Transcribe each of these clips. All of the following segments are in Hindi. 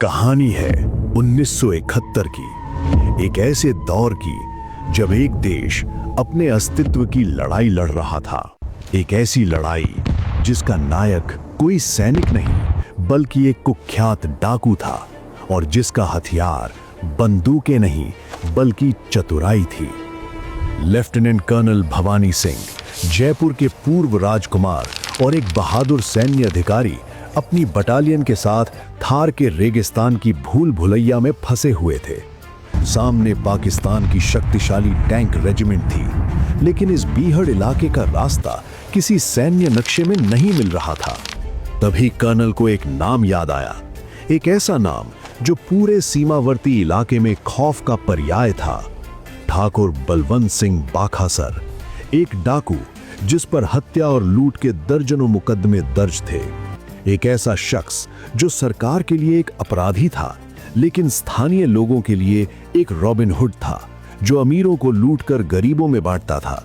कहानी है 1971 की, एक ऐसे दौर की जब एक देश अपने अस्तित्व की लड़ाई लड़ रहा था। एक ऐसी लड़ाई जिसका नायक कोई सैनिक नहीं बल्कि एक कुख्यात डाकू था और जिसका हथियार बंदूकें नहीं बल्कि चतुराई थी। लेफ्टिनेंट कर्नल भवानी सिंह जयपुर के पूर्व राजकुमार और एक बहादुर सैन्य अधिकारी अपनी बटालियन के साथ थार के रेगिस्तान की भूल भुलैया में फंसे हुए थे। सामने पाकिस्तान की शक्तिशाली टैंक रेजिमेंट थी, लेकिन इस बीहड़ इलाके का रास्ता किसी सैन्य नक्शे में नहीं मिल रहा था। तभी कर्नल को एक नाम याद आया, एक ऐसा नाम जो पूरे सीमावर्ती इलाके में खौफ का पर्याय था। ठाकुर बलवंत सिंह बाखासर, एक डाकू जिस पर हत्या और लूट के दर्जनों मुकदमे दर्ज थे। एक ऐसा शख्स जो सरकार के लिए एक अपराधी था, लेकिन स्थानीय लोगों के लिए एक रॉबिन हुड था जो अमीरों को लूटकर गरीबों में बांटता था।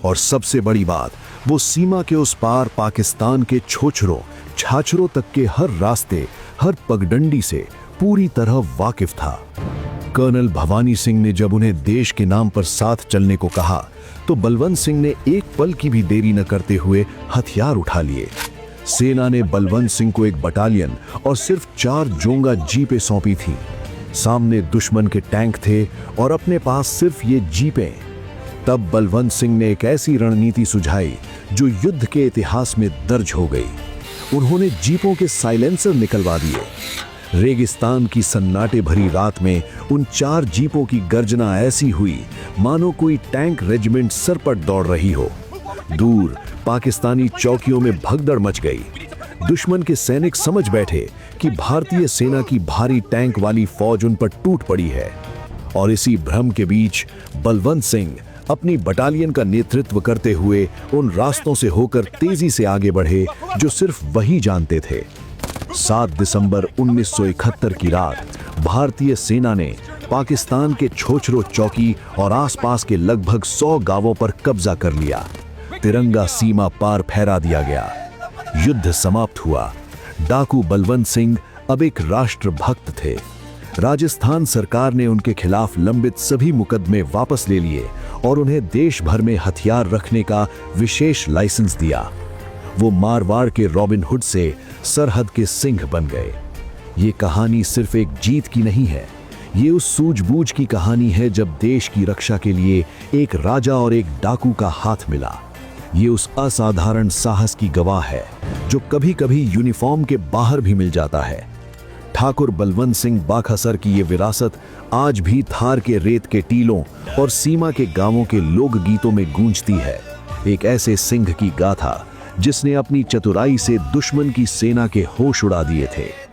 और सबसे बड़ी बात, वो सीमा के उस पार पाकिस्तान के छोछरों छाछरों तक के हर रास्ते, हर पगडंडी से पूरी तरह वाकिफ था। कर्नल भवानी सिंह ने जब उन्हें देश के नाम पर साथ चलने को कहा तो बलवंत सिंह ने एक पल की भी देरी न करते हुए हथियार उठा लिए। सेना ने बलवंत सिंह को एक बटालियन और सिर्फ 4 जोंगा जीपें सौंपी थीं। सामने दुश्मन के टैंक थे और अपने पास सिर्फ ये जीपें। तब बलवंत सिंह ने एक ऐसी रणनीति सुझाई जो युद्ध के इतिहास में दर्ज हो गई। उन्होंने जीपों के साइलेंसर निकलवा दिए। रेगिस्तान की सन्नाटे भरी रात में उन 4 जीपों की गर्जना ऐसी हुई मानो कोई टैंक रेजिमेंट सर पर दौड़ रही हो। दूर पाकिस्तानी चौकियों में भगदड़ मच गई। दुश्मन के सैनिक समझ बैठे कि भारतीय सेना की भारी टैंक वाली फौज उन पर टूट पड़ी है। और इसी भ्रम के बीच बलवंत सिंह अपनी बटालियन का नेतृत्व करते हुए उन रास्तों से होकर तेजी से आगे बढ़े जो सिर्फ वही जानते थे। 7 दिसंबर 1971 की रात भारतीय सेना ने पाकिस्तान के छोछरो चौकी और आसपास के लगभग 100 गांवों पर कब्जा कर लिया। तिरंगा सीमा पार फहरा दिया गया। युद्ध समाप्त हुआ। डाकू बलवंत सिंह अब एक राष्ट्रभक्त थे। राजस्थान सरकार ने उनके खिलाफ लंबित सभी मुकदमे वापस ले लिए और उन्हें देश भर में हथियार रखने का विशेष लाइसेंस दिया। वो मारवाड़ के रॉबिन हुड से सरहद के सिंह बन गए। ये कहानी सिर्फ एक जीत की नहीं है, ये उस सूझबूझ की कहानी है जब देश की रक्षा के लिए एक राजा और एक डाकू का हाथ मिला। ये उस असाधारण साहस की गवाह है जो कभी-कभी यूनिफॉर्म के बाहर भी मिल जाता है। ठाकुर बलवंत सिंह बाखासर की ये विरासत आज भी थार के रेत के टीलों और सीमा के गांवों के लोक गीतों में गूंजती है। एक ऐसे सिंह की गाथा जिसने अपनी चतुराई से दुश्मन की सेना के होश उड़ा दिए थे।